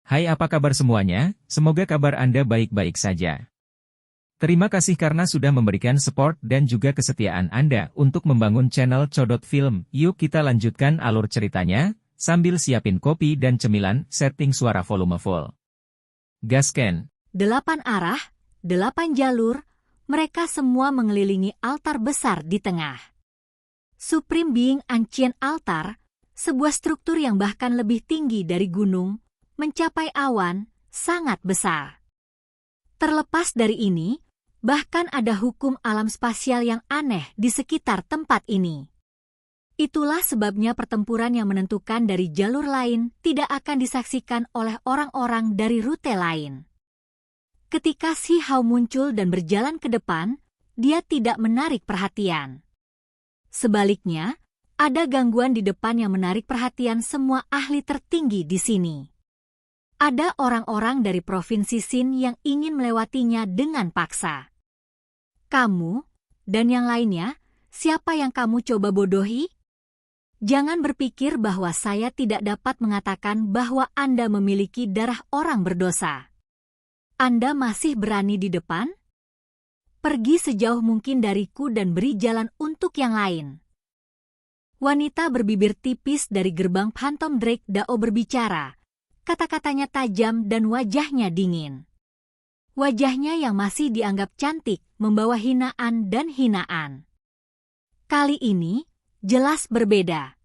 Hai, apa kabar semuanya? Semoga kabar Anda baik-baik saja. Terima kasih karena sudah memberikan support dan juga kesetiaan Anda untuk membangun channel Codot Film. Yuk kita lanjutkan alur ceritanya, sambil siapin kopi dan cemilan, setting suara volume full. Gasken. 8 arah, 8 jalur, mereka semua mengelilingi altar besar di tengah. Supreme Being Ancient Altar, sebuah struktur yang bahkan lebih tinggi dari gunung, mencapai awan, sangat besar. Terlepas dari ini, bahkan ada hukum alam spasial yang aneh di sekitar tempat ini. Itulah sebabnya pertempuran yang menentukan dari jalur lain tidak akan disaksikan oleh orang-orang dari rute lain. Ketika Si Hao muncul dan berjalan ke depan, dia tidak menarik perhatian. Sebaliknya, ada gangguan di depan yang menarik perhatian semua ahli tertinggi di sini. Ada orang-orang dari Provinsi Xin yang ingin melewatinya dengan paksa. Kamu, dan yang lainnya, siapa yang kamu coba bodohi? Jangan berpikir bahwa saya tidak dapat mengatakan bahwa Anda memiliki darah orang berdosa. Anda masih berani di depan? Pergi sejauh mungkin dariku dan beri jalan untuk yang lain. Wanita berbibir tipis dari gerbang Phantom Drake Dao berbicara. Kata-katanya tajam dan wajahnya dingin. Wajahnya yang masih dianggap cantik membawa hinaan dan hinaan. Kali ini, jelas berbeda.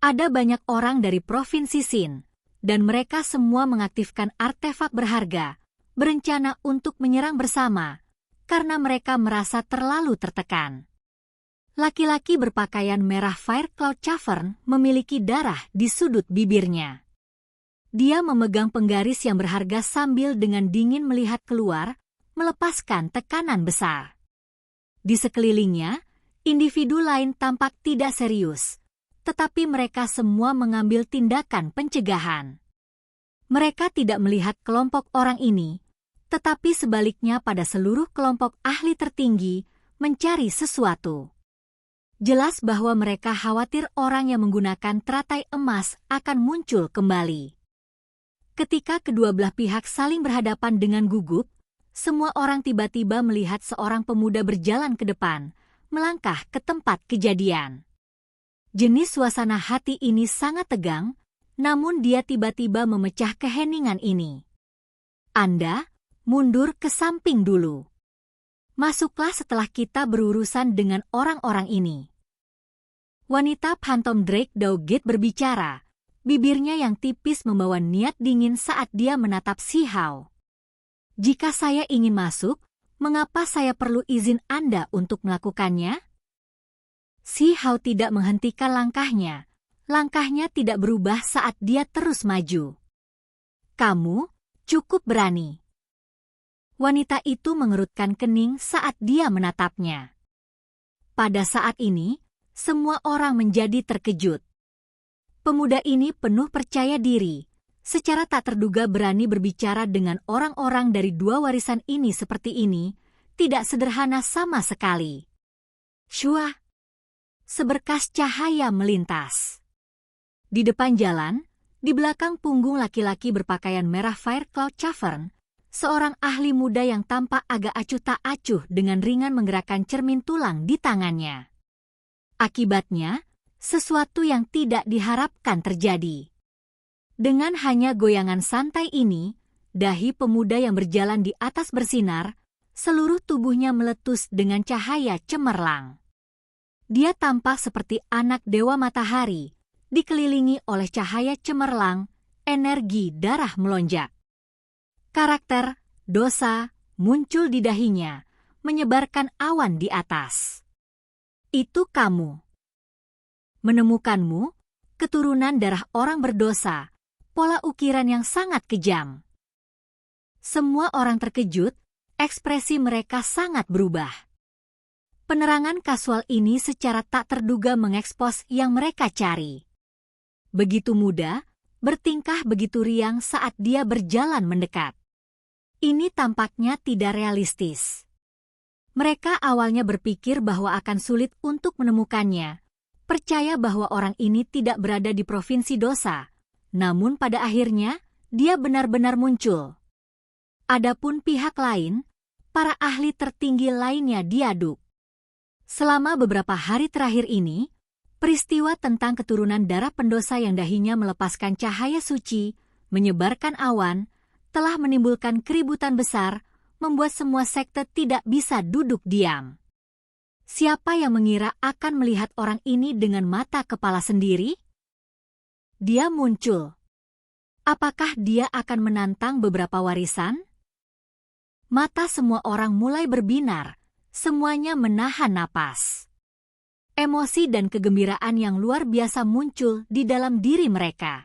Ada banyak orang dari Provinsi Xin, dan mereka semua mengaktifkan artefak berharga, berencana untuk menyerang bersama, karena mereka merasa terlalu tertekan. Laki-laki berpakaian merah Fire Cloud Cavern memiliki darah di sudut bibirnya. Dia memegang penggaris yang berharga sambil dengan dingin melihat keluar, melepaskan tekanan besar. Di sekelilingnya, individu lain tampak tidak serius, tetapi mereka semua mengambil tindakan pencegahan. Mereka tidak melihat kelompok orang ini, tetapi sebaliknya pada seluruh kelompok ahli tertinggi mencari sesuatu. Jelas bahwa mereka khawatir orang yang menggunakan teratai emas akan muncul kembali. Ketika kedua belah pihak saling berhadapan dengan gugup, semua orang tiba-tiba melihat seorang pemuda berjalan ke depan, melangkah ke tempat kejadian. Jenis suasana hati ini sangat tegang, namun dia tiba-tiba memecah keheningan ini. Anda, mundur ke samping dulu. Masuklah setelah kita berurusan dengan orang-orang ini. Wanita Phantom Drake Dao Gate berbicara. Bibirnya yang tipis membawa niat dingin saat dia menatap Si Hao. Jika saya ingin masuk, mengapa saya perlu izin Anda untuk melakukannya? Si Hao tidak menghentikan langkahnya. Langkahnya tidak berubah saat dia terus maju. Kamu cukup berani. Wanita itu mengerutkan kening saat dia menatapnya. Pada saat ini, semua orang menjadi terkejut. Pemuda ini penuh percaya diri, secara tak terduga berani berbicara dengan orang-orang dari dua warisan ini seperti ini, tidak sederhana sama sekali. Shua! Seberkas cahaya melintas. Di depan jalan, di belakang punggung laki-laki berpakaian merah Fire Cloud Cavern, seorang ahli muda yang tampak agak acuh tak acuh dengan ringan menggerakkan cermin tulang di tangannya. Akibatnya, sesuatu yang tidak diharapkan terjadi. Dengan hanya goyangan santai ini, dahi pemuda yang berjalan di atas bersinar, seluruh tubuhnya meletus dengan cahaya cemerlang. Dia tampak seperti anak dewa matahari, dikelilingi oleh cahaya cemerlang, energi darah melonjak. Karakter, dosa, muncul di dahinya, menyebarkan awan di atas. Itu kamu. Menemukanmu, keturunan darah orang berdosa, pola ukiran yang sangat kejam. Semua orang terkejut, ekspresi mereka sangat berubah. Penerangan kasual ini secara tak terduga mengekspos yang mereka cari. Begitu muda, bertingkah begitu riang saat dia berjalan mendekat. Ini tampaknya tidak realistis. Mereka awalnya berpikir bahwa akan sulit untuk menemukannya, percaya bahwa orang ini tidak berada di provinsi dosa, namun pada akhirnya dia benar-benar muncul. Adapun pihak lain, para ahli tertinggi lainnya diaduk. Selama beberapa hari terakhir ini, peristiwa tentang keturunan darah pendosa yang dahinya melepaskan cahaya suci, menyebarkan awan, telah menimbulkan keributan besar, membuat semua sekte tidak bisa duduk diam. Siapa yang mengira akan melihat orang ini dengan mata kepala sendiri? Dia muncul. Apakah dia akan menantang beberapa warisan? Mata semua orang mulai berbinar, semuanya menahan napas. Emosi dan kegembiraan yang luar biasa muncul di dalam diri mereka.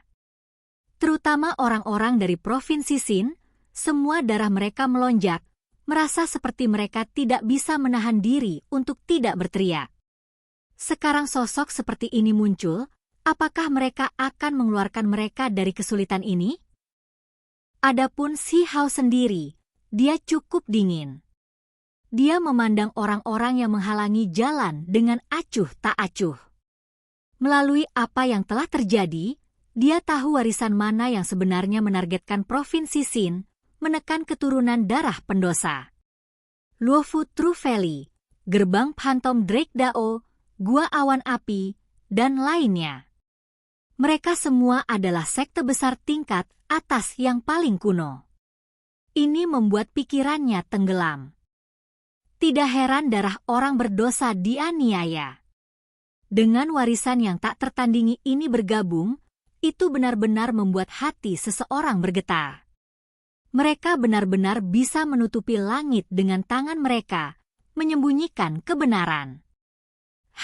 Terutama orang-orang dari Provinsi Xin, semua darah mereka melonjak, merasa seperti mereka tidak bisa menahan diri untuk tidak berteriak. Sekarang sosok seperti ini muncul, apakah mereka akan mengeluarkan mereka dari kesulitan ini? Adapun Si Hao sendiri, dia cukup dingin. Dia memandang orang-orang yang menghalangi jalan dengan acuh tak acuh. Melalui apa yang telah terjadi, dia tahu warisan mana yang sebenarnya menargetkan Provinsi Xin, menekan keturunan darah pendosa. Luofu True Valley, Gerbang Phantom Drake Dao, Gua Awan Api, dan lainnya. Mereka semua adalah sekte besar tingkat atas yang paling kuno. Ini membuat pikirannya tenggelam. Tidak heran darah orang berdosa dianiaya. Dengan warisan yang tak tertandingi ini bergabung, itu benar-benar membuat hati seseorang bergetar. Mereka benar-benar bisa menutupi langit dengan tangan mereka, menyembunyikan kebenaran.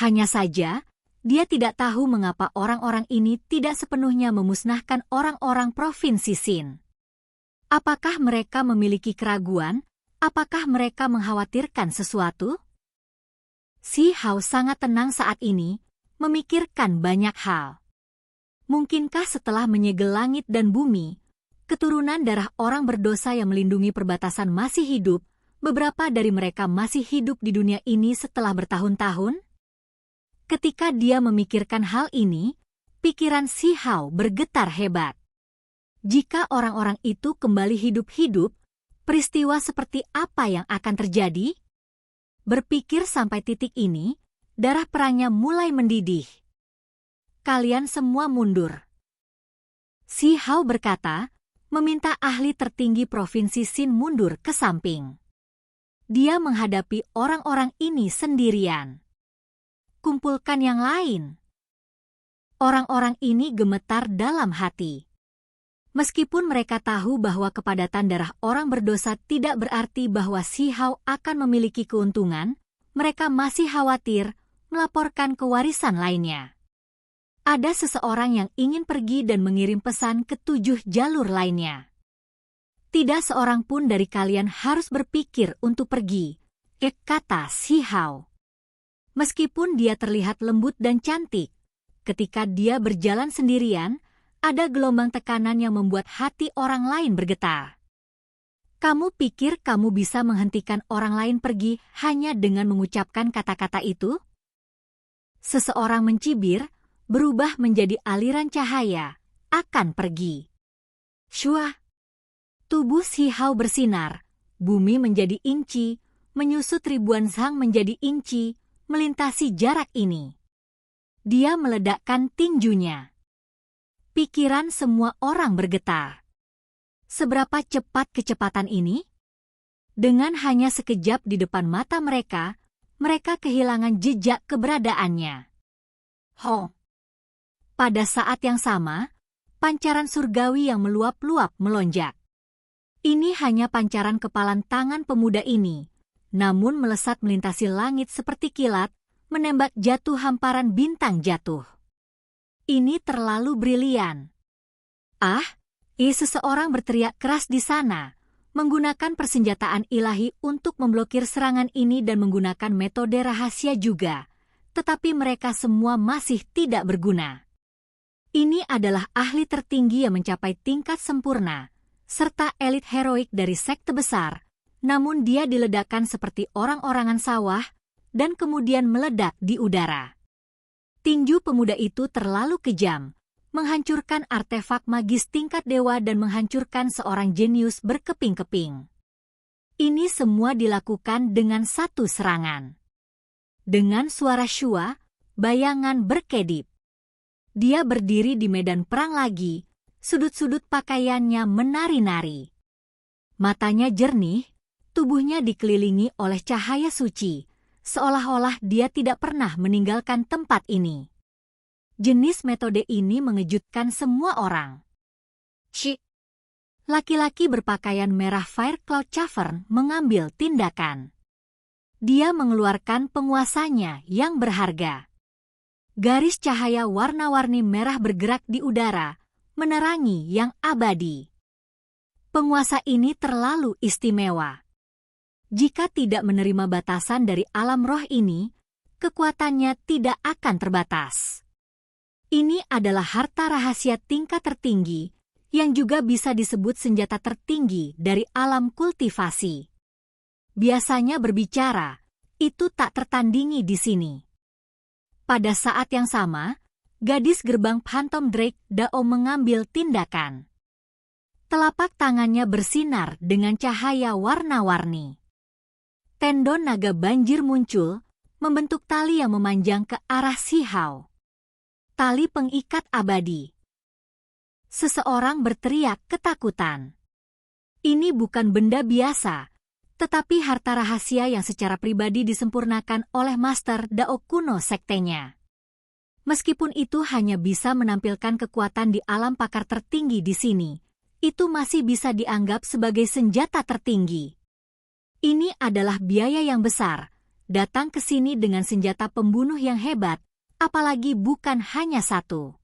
Hanya saja, dia tidak tahu mengapa orang-orang ini tidak sepenuhnya memusnahkan orang-orang Provinsi Xin. Apakah mereka memiliki keraguan? Apakah mereka mengkhawatirkan sesuatu? Si Hao sangat tenang saat ini, memikirkan banyak hal. Mungkinkah setelah menyegel langit dan bumi, keturunan darah orang berdosa yang melindungi perbatasan masih hidup, beberapa dari mereka masih hidup di dunia ini setelah bertahun-tahun? Ketika dia memikirkan hal ini, pikiran Si Hao bergetar hebat. Jika orang-orang itu kembali hidup-hidup, peristiwa seperti apa yang akan terjadi? Berpikir sampai titik ini, darah perangnya mulai mendidih. Kalian semua mundur. Si Hao berkata, meminta ahli tertinggi Provinsi Xin mundur ke samping. Dia menghadapi orang-orang ini sendirian. Kumpulkan yang lain. Orang-orang ini gemetar dalam hati. Meskipun mereka tahu bahwa kepadatan darah orang berdosa tidak berarti bahwa Si Hao akan memiliki keuntungan, mereka masih khawatir melaporkan ke warisan lainnya. Ada seseorang yang ingin pergi dan mengirim pesan ke 7 jalur lainnya. Tidak seorang pun dari kalian harus berpikir untuk pergi, kata Si Hao. Meskipun dia terlihat lembut dan cantik, ketika dia berjalan sendirian, ada gelombang tekanan yang membuat hati orang lain bergetar. Kamu pikir kamu bisa menghentikan orang lain pergi hanya dengan mengucapkan kata-kata itu? Seseorang mencibir, berubah menjadi aliran cahaya, akan pergi. Shua. Tubuh Si Hao bersinar, bumi menjadi inci, menyusut ribuan zhang menjadi inci, melintasi jarak ini. Dia meledakkan tinjunya. Pikiran semua orang bergetar. Seberapa cepat kecepatan ini? Dengan hanya sekejap di depan mata mereka, mereka kehilangan jejak keberadaannya. Ho! Pada saat yang sama, pancaran surgawi yang meluap-luap melonjak. Ini hanya pancaran kepalan tangan pemuda ini, namun melesat melintasi langit seperti kilat, menembak jatuh hamparan bintang jatuh. Ini terlalu brilian. Seseorang berteriak keras di sana, menggunakan persenjataan ilahi untuk memblokir serangan ini dan menggunakan metode rahasia juga, tetapi mereka semua masih tidak berguna. Ini adalah ahli tertinggi yang mencapai tingkat sempurna, serta elit heroik dari sekte besar, namun dia diledakkan seperti orang-orangan sawah, dan kemudian meledak di udara. Tinju pemuda itu terlalu kejam, menghancurkan artefak magis tingkat dewa dan menghancurkan seorang jenius berkeping-keping. Ini semua dilakukan dengan satu serangan. Dengan suara syua, bayangan berkedip. Dia berdiri di medan perang lagi, sudut-sudut pakaiannya menari-nari. Matanya jernih, tubuhnya dikelilingi oleh cahaya suci, seolah-olah dia tidak pernah meninggalkan tempat ini. Jenis metode ini mengejutkan semua orang. Laki-laki berpakaian merah Fire Cloud Cavern mengambil tindakan. Dia mengeluarkan penguasanya yang berharga. Garis cahaya warna-warni merah bergerak di udara, menerangi yang abadi. Penguasa ini terlalu istimewa. Jika tidak menerima batasan dari alam roh ini, kekuatannya tidak akan terbatas. Ini adalah harta rahasia tingkat tertinggi, yang juga bisa disebut senjata tertinggi dari alam kultivasi. Biasanya berbicara, itu tak tertandingi di sini. Pada saat yang sama, gadis gerbang Phantom Drake Dao mengambil tindakan. Telapak tangannya bersinar dengan cahaya warna-warni. Tendon naga banjir muncul, membentuk tali yang memanjang ke arah Sihao. Tali pengikat abadi. Seseorang berteriak ketakutan. Ini bukan benda biasa, tetapi harta rahasia yang secara pribadi disempurnakan oleh Master Dao kuno sektenya. Meskipun itu hanya bisa menampilkan kekuatan di alam pakar tertinggi di sini, itu masih bisa dianggap sebagai senjata tertinggi. Ini adalah biaya yang besar, datang ke sini dengan senjata pembunuh yang hebat, apalagi bukan hanya satu.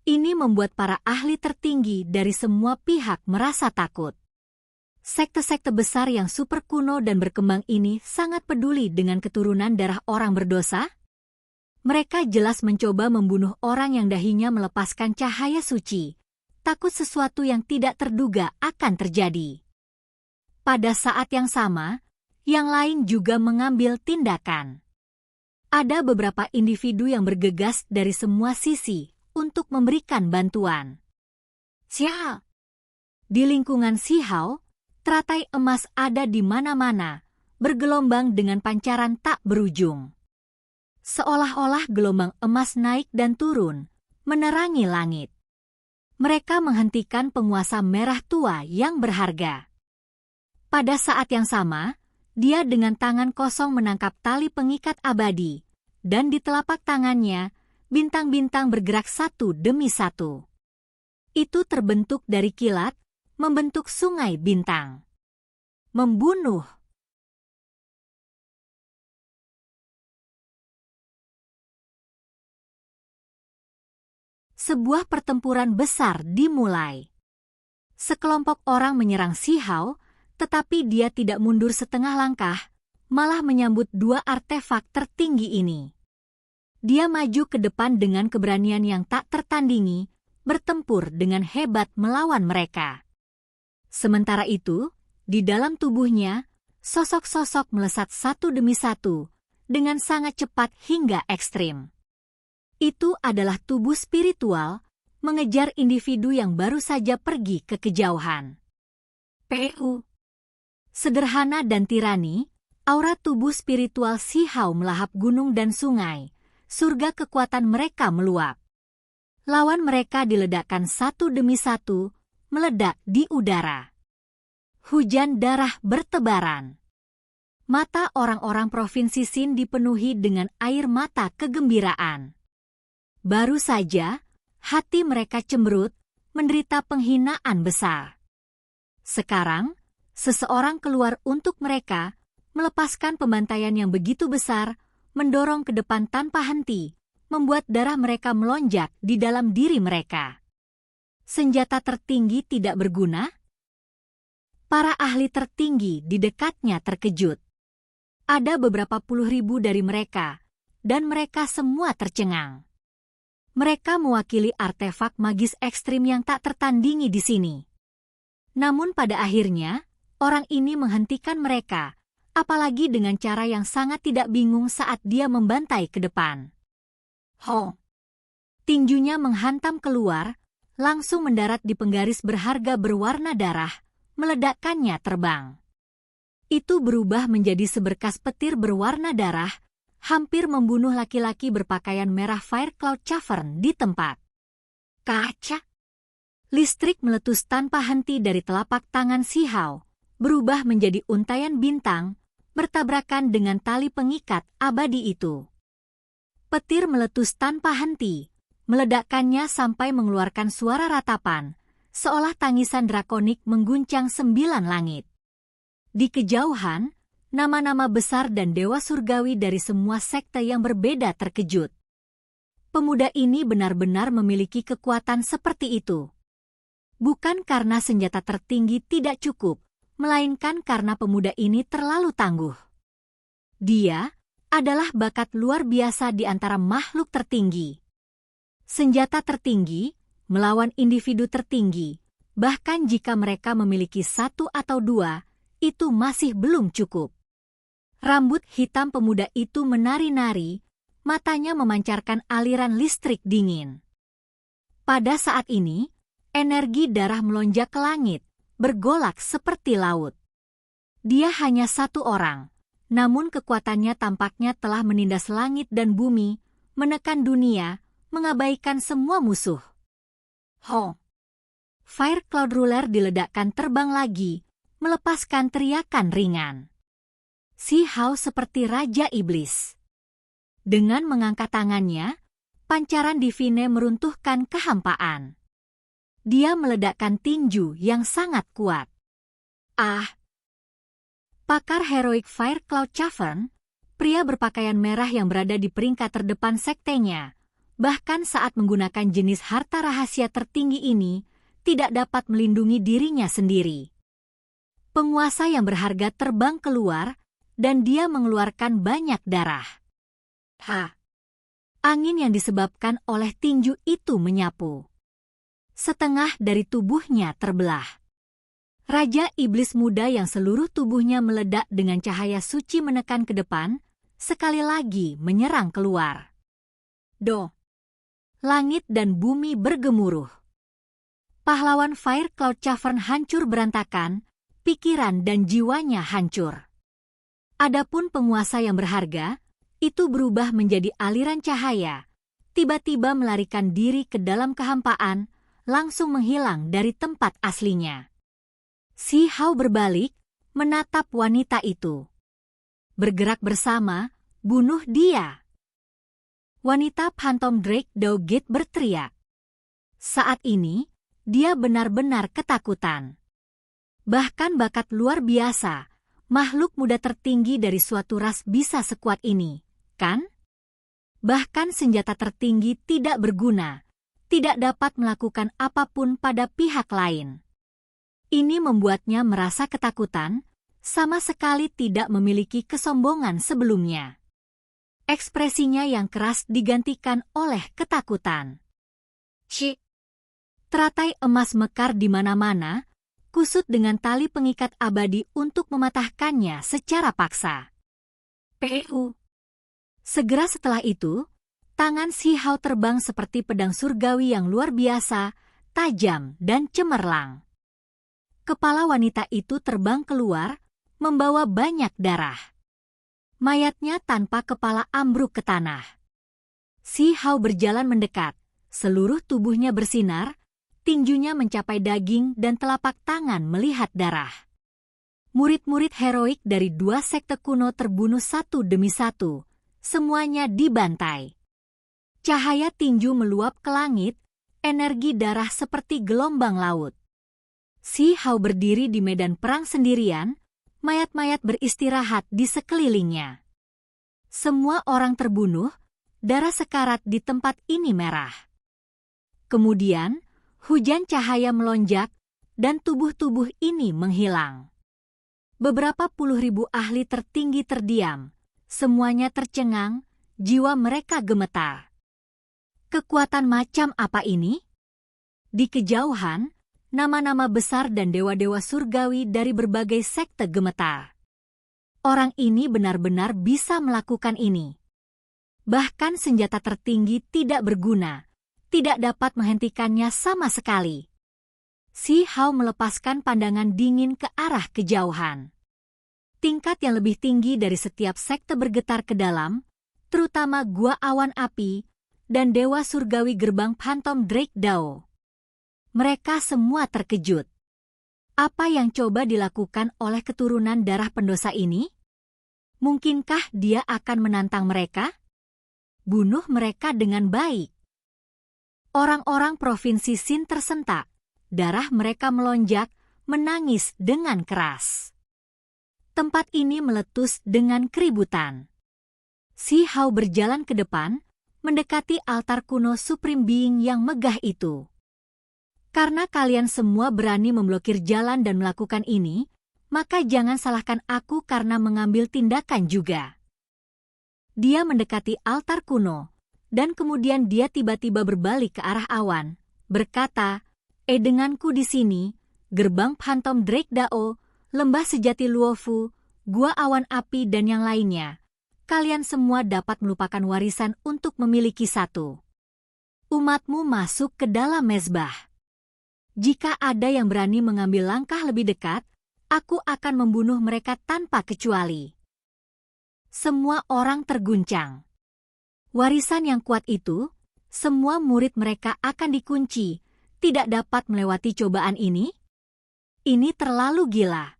Ini membuat para ahli tertinggi dari semua pihak merasa takut. Sekte-sekte besar yang super kuno dan berkembang ini sangat peduli dengan keturunan darah orang berdosa. Mereka jelas mencoba membunuh orang yang dahinya melepaskan cahaya suci, takut sesuatu yang tidak terduga akan terjadi. Pada saat yang sama, yang lain juga mengambil tindakan. Ada beberapa individu yang bergegas dari semua sisi untuk memberikan bantuan. Sial! Di lingkungan Sihao, teratai emas ada di mana-mana, bergelombang dengan pancaran tak berujung. Seolah-olah gelombang emas naik dan turun, menerangi langit. Mereka menghentikan penguasa merah tua yang berharga. Pada saat yang sama, dia dengan tangan kosong menangkap tali pengikat abadi, dan di telapak tangannya, bintang-bintang bergerak satu demi satu. Itu terbentuk dari kilat, membentuk sungai bintang. Membunuh. Sebuah pertempuran besar dimulai. Sekelompok orang menyerang Sihao, tetapi dia tidak mundur setengah langkah, malah menyambut dua artefak tertinggi ini. Dia maju ke depan dengan keberanian yang tak tertandingi, bertempur dengan hebat melawan mereka. Sementara itu, di dalam tubuhnya, sosok-sosok melesat satu demi satu, dengan sangat cepat hingga ekstrim. Itu adalah tubuh spiritual, mengejar individu yang baru saja pergi ke kejauhan. PU. Sederhana dan tirani, aura tubuh spiritual Sihao melahap gunung dan sungai, surga kekuatan mereka meluap. Lawan mereka diledakkan satu demi satu, meledak di udara. Hujan darah bertebaran. Mata orang-orang provinsi Xin dipenuhi dengan air mata kegembiraan. Baru saja, hati mereka cemberut, menderita penghinaan besar. Sekarang, seseorang keluar untuk mereka, melepaskan pembantaian yang begitu besar, mendorong ke depan tanpa henti, membuat darah mereka melonjak di dalam diri mereka. Senjata tertinggi tidak berguna? Para ahli tertinggi di dekatnya terkejut. Ada beberapa puluh ribu dari mereka, dan mereka semua tercengang. Mereka mewakili artefak magis ekstrim yang tak tertandingi di sini. Namun pada akhirnya, orang ini menghentikan mereka, apalagi dengan cara yang sangat tidak bingung saat dia membantai ke depan. Ho! Tinjunya menghantam keluar, langsung mendarat di penggaris berharga berwarna darah, meledakkannya terbang. Itu berubah menjadi seberkas petir berwarna darah, hampir membunuh laki-laki berpakaian merah Fire Cloud Cavern di tempat. Kaca! Listrik meletus tanpa henti dari telapak tangan Si Hao, berubah menjadi untaian bintang, bertabrakan dengan tali pengikat abadi itu. Petir meletus tanpa henti, meledakkannya sampai mengeluarkan suara ratapan, seolah tangisan drakonik mengguncang 9 langit. Di kejauhan, nama-nama besar dan dewa surgawi dari semua sekte yang berbeda terkejut. Pemuda ini benar-benar memiliki kekuatan seperti itu. Bukan karena senjata tertinggi tidak cukup, melainkan karena pemuda ini terlalu tangguh. Dia adalah bakat luar biasa di antara makhluk tertinggi. Senjata tertinggi melawan individu tertinggi, bahkan jika mereka memiliki 1 atau 2, itu masih belum cukup. Rambut hitam pemuda itu menari-nari, matanya memancarkan aliran listrik dingin. Pada saat ini, energi darah melonjak ke langit, bergolak seperti laut. Dia hanya 1 orang, namun kekuatannya tampaknya telah menindas langit dan bumi, menekan dunia, mengabaikan semua musuh. Ho! Fire Cloud Ruler diledakkan terbang lagi, melepaskan teriakan ringan. Si Hao seperti Raja Iblis. Dengan mengangkat tangannya, pancaran divine meruntuhkan kehampaan. Dia meledakkan tinju yang sangat kuat. Pakar heroik Fire Cloud Cavern, pria berpakaian merah yang berada di peringkat terdepan sektenya, bahkan saat menggunakan jenis harta rahasia tertinggi ini, tidak dapat melindungi dirinya sendiri. Penguasa yang berharga terbang keluar, dan dia mengeluarkan banyak darah. Angin yang disebabkan oleh tinju itu menyapu. Setengah dari tubuhnya terbelah. Raja Iblis muda yang seluruh tubuhnya meledak dengan cahaya suci menekan ke depan, sekali lagi menyerang keluar. Langit dan bumi bergemuruh. Pahlawan Fire Cloud Cavern hancur berantakan, pikiran dan jiwanya hancur. Adapun penguasa yang berharga, itu berubah menjadi aliran cahaya, tiba-tiba melarikan diri ke dalam kehampaan, langsung menghilang dari tempat aslinya. Si Hao berbalik, menatap wanita itu. Bergerak bersama, bunuh dia. Wanita Phantom Drake Daugate berteriak. Saat ini, dia benar-benar ketakutan. Bahkan bakat luar biasa, makhluk muda tertinggi dari suatu ras bisa sekuat ini, kan? Bahkan senjata tertinggi tidak berguna, tidak dapat melakukan apapun pada pihak lain. Ini membuatnya merasa ketakutan, sama sekali tidak memiliki kesombongan sebelumnya. Ekspresinya yang keras digantikan oleh ketakutan. Teratai emas mekar di mana-mana, kusut dengan tali pengikat abadi untuk mematahkannya secara paksa. Segera setelah itu, tangan Si Hao terbang seperti pedang surgawi yang luar biasa, tajam dan cemerlang. Kepala wanita itu terbang keluar, membawa banyak darah. Mayatnya tanpa kepala ambruk ke tanah. Si Hao berjalan mendekat, seluruh tubuhnya bersinar, tinjunya mencapai daging dan telapak tangan melihat darah. Murid-murid heroik dari 2 sekte kuno terbunuh satu demi satu, semuanya dibantai. Cahaya tinju meluap ke langit, energi darah seperti gelombang laut. Si Hao berdiri di medan perang sendirian, mayat-mayat beristirahat di sekelilingnya. Semua orang terbunuh, darah sekarat di tempat ini merah. Kemudian, hujan cahaya melonjak, dan tubuh-tubuh ini menghilang. Beberapa puluh ribu ahli tertinggi terdiam, semuanya tercengang, jiwa mereka gemetar. Kekuatan macam apa ini? Di kejauhan, nama-nama besar dan dewa-dewa surgawi dari berbagai sekte gemetar. Orang ini benar-benar bisa melakukan ini. Bahkan senjata tertinggi tidak berguna, tidak dapat menghentikannya sama sekali. Si Hao melepaskan pandangan dingin ke arah kejauhan. Tingkat yang lebih tinggi dari setiap sekte bergetar ke dalam, terutama Gua Awan Api dan Dewa Surgawi Gerbang Phantom Drake Dao. Mereka semua terkejut. Apa yang coba dilakukan oleh keturunan darah pendosa ini? Mungkinkah dia akan menantang mereka? Bunuh mereka dengan baik. Orang-orang Provinsi Xin tersentak. Darah mereka melonjak, menangis dengan keras. Tempat ini meletus dengan keributan. Si Hao berjalan ke depan, mendekati altar kuno Supreme Being yang megah itu. Karena kalian semua berani memblokir jalan dan melakukan ini, maka jangan salahkan aku karena mengambil tindakan juga. Dia mendekati altar kuno, dan kemudian dia tiba-tiba berbalik ke arah awan, berkata, denganku di sini, Gerbang Phantom Drake Dao, Lembah Sejati Luofu, Gua Awan Api dan yang lainnya, kalian semua dapat melupakan warisan untuk memiliki satu. Umatmu masuk ke dalam mezbah. Jika ada yang berani mengambil langkah lebih dekat, aku akan membunuh mereka tanpa kecuali. Semua orang terguncang. Warisan yang kuat itu, semua murid mereka akan dikunci, tidak dapat melewati cobaan ini? Ini terlalu gila.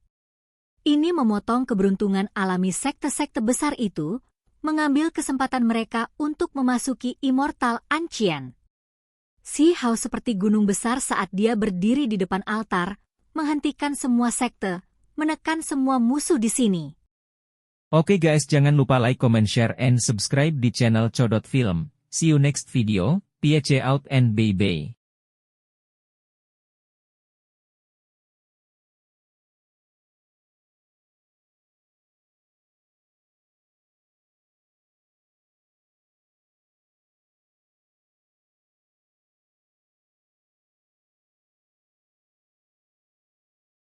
Ini memotong keberuntungan alami sekte-sekte besar itu, mengambil kesempatan mereka untuk memasuki Immortal Ancient. Si Hao seperti gunung besar saat dia berdiri di depan altar, menghentikan semua sekte, menekan semua musuh di sini. Oke guys, jangan lupa like, comment, share, and subscribe di channel Codot Film. See you next video, peace out and bye-bye.